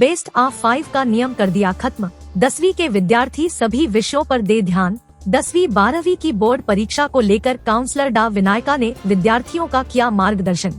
Best of 5 का नियम कर दिया खत्म। 10वीं के विद्यार्थी सभी विषयों पर दे ध्यान। 10वीं-12वीं की बोर्ड परीक्षा को लेकर काउंसलर डा विनायका ने विद्यार्थियों का किया मार्गदर्शन।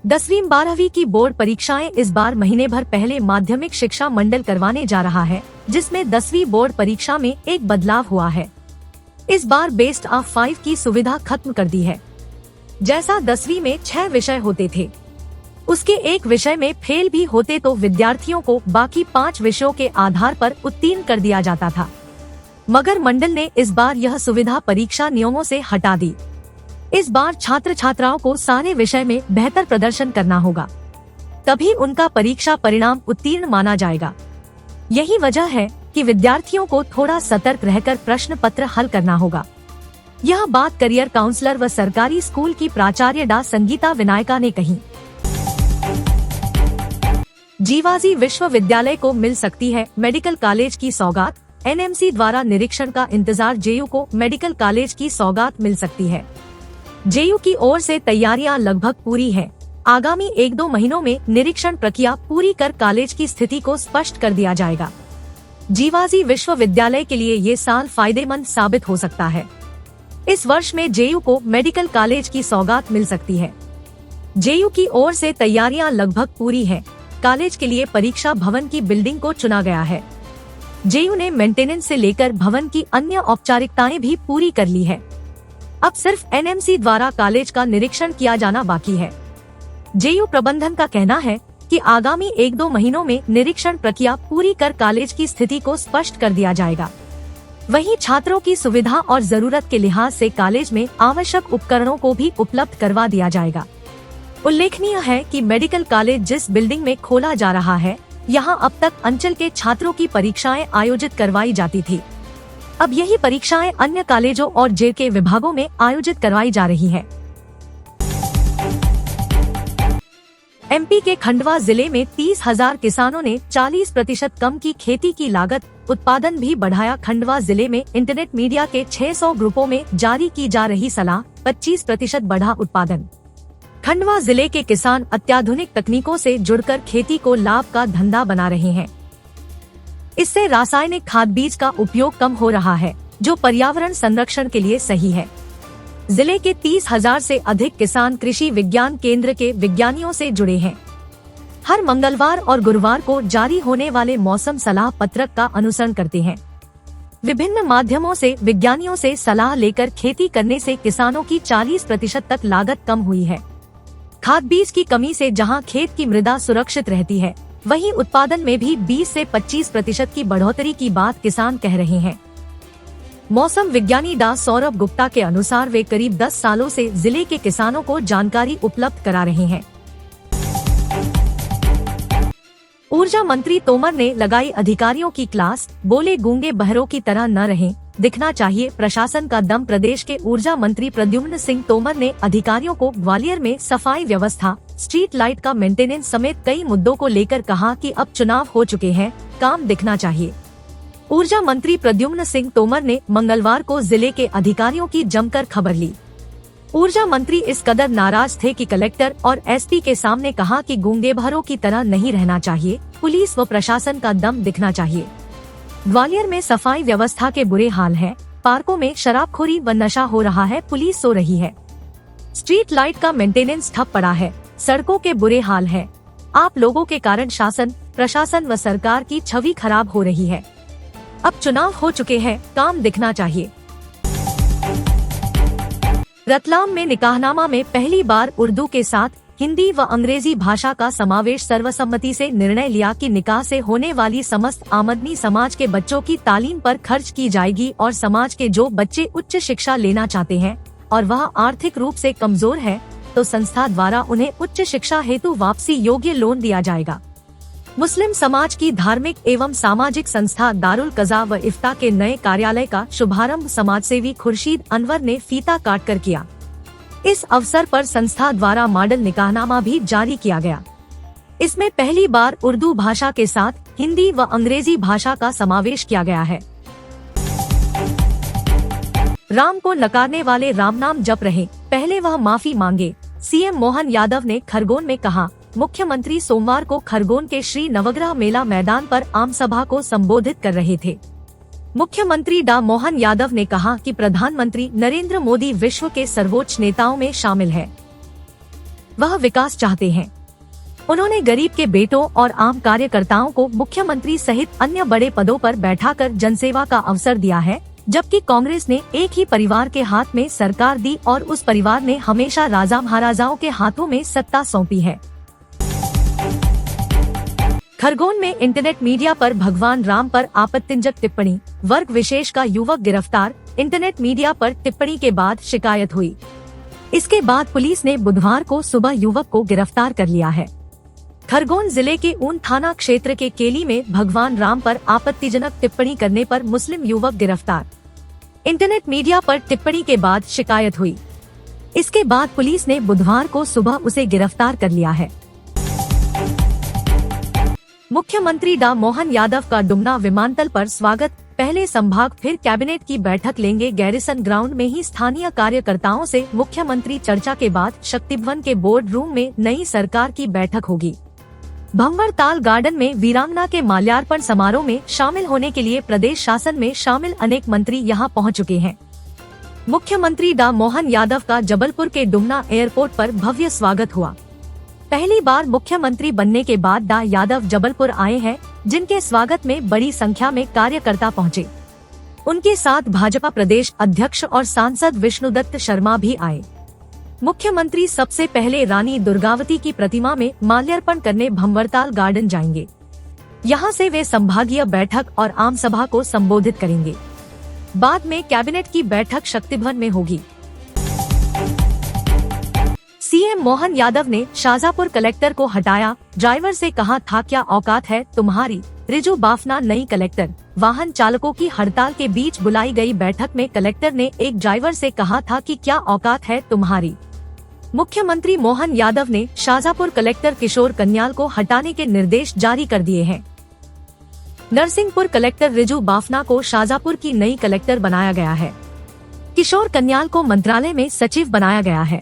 10वीं-12वीं की बोर्ड परीक्षाएं इस बार महीने भर पहले माध्यमिक शिक्षा मंडल करवाने जा रहा है, जिसमें 10वीं बोर्ड परीक्षा में एक बदलाव हुआ है। इस बार बेस्ट ऑफ 5 की सुविधा खत्म कर दी है। जैसा 10वीं में 6 विषय होते थे, उसके एक विषय में फेल भी होते तो विद्यार्थियों को बाकी 5 विषयों के आधार पर उत्तीर्ण कर दिया जाता था, मगर मंडल ने इस बार यह सुविधा परीक्षा नियमों से हटा दी। इस बार छात्र छात्राओं को सारे विषय में बेहतर प्रदर्शन करना होगा, तभी उनका परीक्षा परिणाम उत्तीर्ण माना जाएगा। यही वजह है कि विद्यार्थियों को थोड़ा सतर्क रहकर प्रश्न पत्र हल करना होगा। यह बात करियर काउंसलर व सरकारी स्कूल की प्राचार्य डा संगीता विनायका ने कही। जीवाजी विश्वविद्यालय को मिल सकती है मेडिकल कॉलेज की सौगात। एनएमसी द्वारा निरीक्षण का इंतजार, जेयू को मेडिकल कॉलेज की सौगात मिल सकती है। जेयू की ओर से तैयारियां लगभग पूरी है। आगामी 1-2 महीनों में निरीक्षण प्रक्रिया पूरी कर कॉलेज की स्थिति को स्पष्ट कर दिया जाएगा। जीवाजी विश्वविद्यालय के लिए ये साल फायदेमंद साबित हो सकता है। इस वर्ष में जेयू को मेडिकल कॉलेज की सौगात मिल सकती है। जेयू की ओर से तैयारियां लगभग पूरी है। कॉलेज के लिए परीक्षा भवन की बिल्डिंग को चुना गया है। जेयू ने मेंटेनेंस से लेकर भवन की अन्य औपचारिकताएं भी पूरी कर ली है। अब सिर्फ एनएमसी द्वारा कॉलेज का निरीक्षण किया जाना बाकी है। जेयू प्रबंधन का कहना है कि आगामी 1-2 महीनों में निरीक्षण प्रक्रिया पूरी कर कॉलेज की स्थिति को स्पष्ट कर दिया जाएगा। वहीं छात्रों की सुविधा और जरूरत के लिहाज से कॉलेज में आवश्यक उपकरणों को भी उपलब्ध करवा दिया जाएगा। उल्लेखनीय है कि मेडिकल कॉलेज जिस बिल्डिंग में खोला जा रहा है, यहाँ अब तक अंचल के छात्रों की परीक्षाएं आयोजित करवाई जाती थी। अब यही परीक्षाएं अन्य कॉलेजों और जेल के विभागों में आयोजित करवाई जा रही है। एमपी के खंडवा जिले में 30,000 किसानों ने 40% कम की खेती की लागत, उत्पादन भी बढ़ाया। खंडवा जिले में इंटरनेट मीडिया के 600 ग्रुपों में जारी की जा रही सलाह, 25% बढ़ा उत्पादन। खंडवा जिले के किसान अत्याधुनिक तकनीकों से जुड़कर खेती को लाभ का धंधा बना रहे हैं। इससे रासायनिक खाद बीज का उपयोग कम हो रहा है, जो पर्यावरण संरक्षण के लिए सही है। जिले के 30,000 से अधिक किसान कृषि विज्ञान केंद्र के विज्ञानियों से जुड़े हैं। हर मंगलवार और गुरुवार को जारी होने वाले मौसम सलाह पत्रक का अनुसरण करते हैं। विभिन्न माध्यमों से विज्ञानियों से सलाह लेकर खेती करने से किसानों की 40% तक लागत कम हुई है। खाद बीज की कमी से जहां खेत की मृदा सुरक्षित रहती है, वहीं उत्पादन में भी 20 से 25% की बढ़ोतरी की बात किसान कह रहे हैं। मौसम विज्ञानी डा सौरभ गुप्ता के अनुसार वे करीब 10 सालों से जिले के किसानों को जानकारी उपलब्ध करा रहे हैं। ऊर्जा मंत्री तोमर ने लगाई अधिकारियों की क्लास, बोले गूंगे बहरों की तरह न रहें, दिखना चाहिए प्रशासन का दम। प्रदेश के ऊर्जा मंत्री प्रद्युम्न सिंह तोमर ने अधिकारियों को ग्वालियर में सफाई व्यवस्था, स्ट्रीट लाइट का मेंटेनेंस समेत कई मुद्दों को लेकर कहा कि अब चुनाव हो चुके हैं, काम दिखना चाहिए। ऊर्जा मंत्री प्रद्युम्न सिंह तोमर ने मंगलवार को जिले के अधिकारियों की जमकर खबर ली। ऊर्जा मंत्री इस कदर नाराज थे कि कलेक्टर और एसपी के सामने कहा कि गूंगे बहरों की तरह नहीं रहना चाहिए, पुलिस व प्रशासन का दम दिखना चाहिए। ग्वालियर में सफाई व्यवस्था के बुरे हाल हैं, पार्कों में शराबखोरी व नशा हो रहा है, पुलिस सो रही है। स्ट्रीट लाइट का मेंटेनेंस ठप पड़ा है, सड़कों के बुरे हाल है। आप लोगों के कारण शासन, प्रशासन व सरकार की छवि खराब हो रही है। अब चुनाव हो चुके हैं, काम दिखना चाहिए। रतलाम में निकाहनामा में पहली बार उर्दू के साथ हिंदी व अंग्रेजी भाषा का समावेश, सर्वसम्मति से निर्णय लिया कि निकाह से होने वाली समस्त आमदनी समाज के बच्चों की तालीम पर खर्च की जाएगी और समाज के जो बच्चे उच्च शिक्षा लेना चाहते हैं और वह आर्थिक रूप से कमजोर है, तो संस्था द्वारा उन्हें उच्च शिक्षा हेतु वापसी योग्य लोन दिया जाएगा। मुस्लिम समाज की धार्मिक एवं सामाजिक संस्था दारुल कज़ा व इफ्ता के नए कार्यालय का शुभारंभ समाजसेवी खुर्शीद अनवर ने फीता काटकर किया। इस अवसर पर संस्था द्वारा मॉडल निकाहनामा भी जारी किया गया। इसमें पहली बार उर्दू भाषा के साथ हिंदी व अंग्रेजी भाषा का समावेश किया गया है। राम को नकारने वाले राम नाम जप रहे, पहले वह माफी मांगे। सीएम मोहन यादव ने खरगोन में कहा, मुख्यमंत्री सोमवार को खरगोन के श्री नवग्रह मेला मैदान पर आम सभा को संबोधित कर रहे थे। मुख्यमंत्री डॉ मोहन यादव ने कहा कि प्रधानमंत्री नरेंद्र मोदी विश्व के सर्वोच्च नेताओं में शामिल है। वह विकास चाहते हैं। उन्होंने गरीब के बेटों और आम कार्यकर्ताओं को मुख्यमंत्री सहित अन्य बड़े पदों पर बैठाकर जनसेवा का अवसर दिया है, जबकि कांग्रेस ने एक ही परिवार के हाथ में सरकार दी और उस परिवार ने हमेशा राजा महाराजाओं के हाथों में सत्ता सौंपी है। खरगोन में इंटरनेट मीडिया पर भगवान राम पर आपत्तिजनक टिप्पणी, वर्ग विशेष का युवक गिरफ्तार। इंटरनेट मीडिया पर टिप्पणी के बाद शिकायत हुई। इसके बाद पुलिस ने बुधवार को सुबह युवक को गिरफ्तार कर लिया है। खरगोन जिले के ऊन थाना क्षेत्र के केली में भगवान राम पर आपत्तिजनक टिप्पणी करने पर मुस्लिम युवक गिरफ्तार। इंटरनेट मीडिया पर टिप्पणी के बाद शिकायत हुई। इसके बाद पुलिस ने बुधवार को सुबह उसे गिरफ्तार कर लिया है। मुख्यमंत्री डॉ मोहन यादव का डुमना विमानतल पर स्वागत। पहले संभाग फिर कैबिनेट की बैठक लेंगे। गैरिसन ग्राउंड में ही स्थानीय कार्यकर्ताओं से मुख्यमंत्री चर्चा के बाद शक्ति भवन के बोर्ड रूम में नई सरकार की बैठक होगी। भंवरताल गार्डन में वीरांगना के माल्यार्पण समारोह में शामिल होने के लिए प्रदेश शासन में शामिल अनेक मंत्री यहां पहुंच चुके हैं। मुख्यमंत्री डॉ मोहन यादव का जबलपुर के डुमना एयरपोर्ट पर भव्य स्वागत हुआ। पहली बार मुख्यमंत्री बनने के बाद डॉ यादव जबलपुर आए हैं, जिनके स्वागत में बड़ी संख्या में कार्यकर्ता पहुंचे। उनके साथ भाजपा प्रदेश अध्यक्ष और सांसद विष्णुदत्त शर्मा भी आए। मुख्यमंत्री सबसे पहले रानी दुर्गावती की प्रतिमा में माल्यार्पण करने भंवरताल गार्डन जाएंगे। यहां से वे संभागीय बैठक और आम सभा को संबोधित करेंगे। बाद में कैबिनेट की बैठक शक्ति भवन में होगी। सीएम मोहन यादव ने शाजापुर कलेक्टर को हटाया। ड्राइवर से कहा था क्या औकात है तुम्हारी। रिजू बाफना नई कलेक्टर। वाहन चालकों की हड़ताल के बीच बुलाई गई बैठक में कलेक्टर ने एक ड्राइवर से कहा था कि क्या औकात है तुम्हारी। मुख्यमंत्री मोहन यादव ने शाजापुर कलेक्टर किशोर कन्याल को हटाने के निर्देश जारी कर दिए हैं। नरसिंहपुर कलेक्टर रिजू बाफना को शाजापुर की नई कलेक्टर बनाया गया है। किशोर कन्याल को मंत्रालय में सचिव बनाया गया है।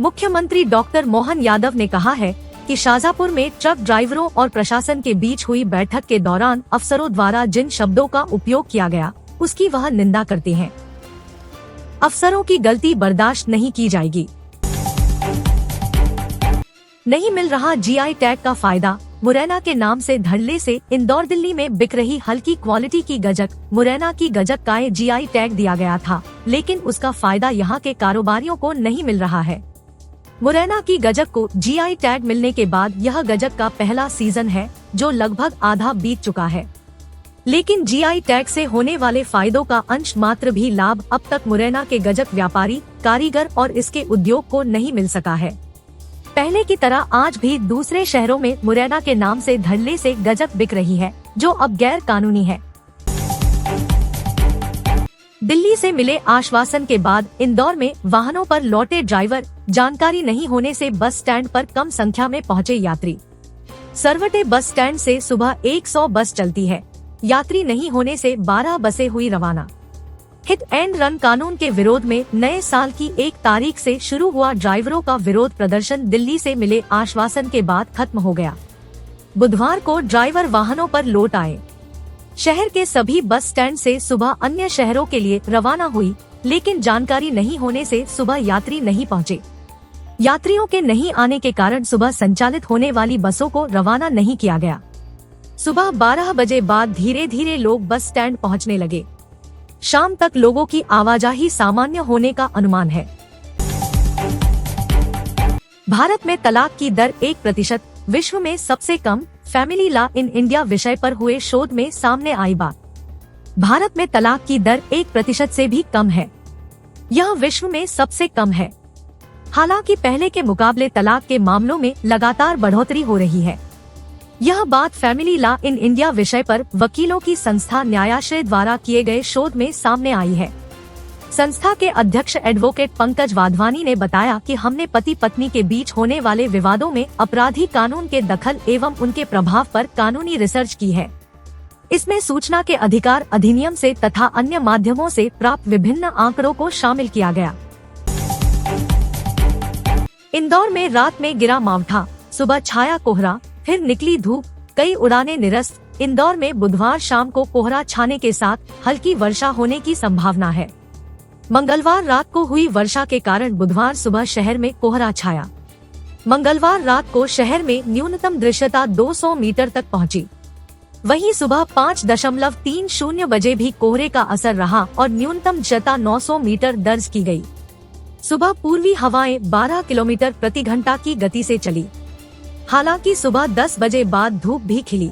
मुख्यमंत्री डॉक्टर मोहन यादव ने कहा है कि शाजापुर में ट्रक ड्राइवरों और प्रशासन के बीच हुई बैठक के दौरान अफसरों द्वारा जिन शब्दों का उपयोग किया गया, उसकी वह निंदा करते हैं। अफसरों की गलती बर्दाश्त नहीं की जाएगी। नहीं मिल रहा जीआई टैग का फायदा। मुरैना के नाम से धड़ल्ले से इंदौर दिल्ली में बिक रही हल्की क्वालिटी की गजक। मुरैना की गजक का जीआई टैग दिया गया था, लेकिन उसका फायदा यहाँ के कारोबारियों को नहीं मिल रहा है। मुरैना की गजक को जीआई टैग मिलने के बाद यह गजक का पहला सीजन है, जो लगभग आधा बीत चुका है, लेकिन जीआई टैग से होने वाले फायदों का अंश मात्र भी लाभ अब तक मुरैना के गजक व्यापारी, कारीगर और इसके उद्योग को नहीं मिल सका है। पहले की तरह आज भी दूसरे शहरों में मुरैना के नाम से धड़ल्ले से गजक बिक रही है, जो अब गैर कानूनी है। दिल्ली से मिले आश्वासन के बाद इंदौर में वाहनों पर लौटे ड्राइवर। जानकारी नहीं होने से बस स्टैंड पर कम संख्या में पहुंचे यात्री। सरवटे बस स्टैंड से सुबह 100 बस चलती है। यात्री नहीं होने से 12 बसें हुई रवाना। हिट एंड रन कानून के विरोध में नए साल की 1 तारीख से शुरू हुआ ड्राइवरों का विरोध प्रदर्शन दिल्ली से मिले आश्वासन के बाद खत्म हो गया। बुधवार को ड्राइवर वाहनों पर लौट आए। शहर के सभी बस स्टैंड से सुबह अन्य शहरों के लिए रवाना हुई, लेकिन जानकारी नहीं होने से सुबह यात्री नहीं पहुंचे। यात्रियों के नहीं आने के कारण सुबह संचालित होने वाली बसों को रवाना नहीं किया गया। सुबह 12 बजे बाद धीरे धीरे लोग बस स्टैंड पहुंचने लगे। शाम तक लोगों की आवाजाही सामान्य होने का अनुमान है। भारत में तलाक की दर 1%, विश्व में सबसे कम। फैमिली लॉ इन इंडिया विषय पर हुए शोध में सामने आई बात। भारत में तलाक की दर 1% से भी कम है। यह विश्व में सबसे कम है। हालांकि पहले के मुकाबले तलाक के मामलों में लगातार बढ़ोतरी हो रही है। यह बात फैमिली लॉ इन इंडिया विषय पर वकीलों की संस्था न्यायाश्रय द्वारा किए गए शोध में सामने आई है। संस्था के अध्यक्ष एडवोकेट पंकज वाधवानी ने बताया कि हमने पति पत्नी के बीच होने वाले विवादों में अपराधी कानून के दखल एवं उनके प्रभाव पर कानूनी रिसर्च की है। इसमें सूचना के अधिकार अधिनियम से तथा अन्य माध्यमों से प्राप्त विभिन्न आंकड़ों को शामिल किया गया। इंदौर में रात में गिरा मावठा, सुबह छाया कोहरा, फिर निकली धूप, कई उड़ानें निरस्त। इंदौर में बुधवार शाम को कोहरा छाने के साथ हल्की वर्षा होने की संभावना है। मंगलवार रात को हुई वर्षा के कारण बुधवार सुबह शहर में कोहरा छाया। मंगलवार रात को शहर में न्यूनतम दृश्यता 200 मीटर तक पहुंची। वहीं सुबह 5.30 बजे भी कोहरे का असर रहा और न्यूनतम दृश्यता 900 मीटर दर्ज की गई। सुबह पूर्वी हवाएं 12 किलोमीटर प्रति घंटा की गति से चली। हालांकि सुबह 10 बजे बाद धूप भी खिली।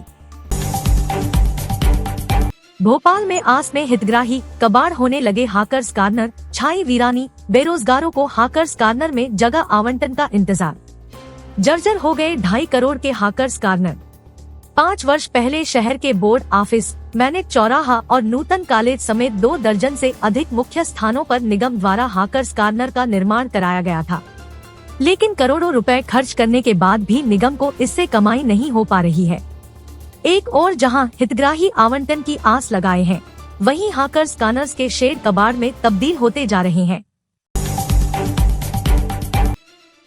भोपाल में आस में हितग्राही, कबाड़ होने लगे हाकर्स कार्नर, छाई वीरानी, बेरोजगारों को हाकर्स कार्नर में जगह आवंटन का इंतजार। जर्जर हो गए 2.5 करोड़ के हाकर्स कार्नर। 5 वर्ष पहले शहर के बोर्ड ऑफिस, मैनेक चौराहा और नूतन कॉलेज समेत 2 दर्जन से अधिक मुख्य स्थानों पर निगम द्वारा हाकर्स कार्नर का निर्माण कराया गया था। लेकिन करोड़ों रुपए खर्च करने के बाद भी निगम को इससे कमाई नहीं हो पा रही है। एक और जहां हितग्राही आवंटन की आस लगाए हैं, वहीं हाकर्स कार्नर्स के शेड कबाड़ में तब्दील होते जा रहे हैं।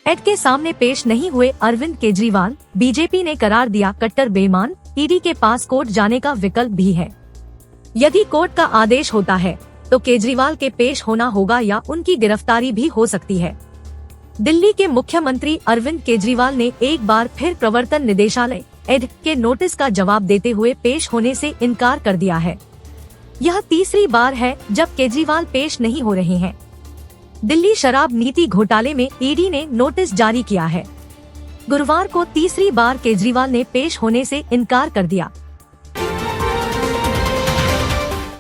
एड के सामने पेश नहीं हुए अरविंद केजरीवाल, बीजेपी ने करार दिया कट्टर बेईमान। ईडी के पास कोर्ट जाने का विकल्प भी है। यदि कोर्ट का आदेश होता है तो केजरीवाल के पेश होना होगा या उनकी गिरफ्तारी भी हो सकती है। दिल्ली के मुख्यमंत्री अरविंद केजरीवाल ने एक बार फिर प्रवर्तन निदेशालय एड के नोटिस का जवाब देते हुए पेश होने से इनकार कर दिया है। यह तीसरी बार है जब केजरीवाल पेश नहीं हो रहे हैं। दिल्ली शराब नीति घोटाले में ईडी ने नोटिस जारी किया है। गुरुवार को तीसरी बार केजरीवाल ने पेश होने से इनकार कर दिया।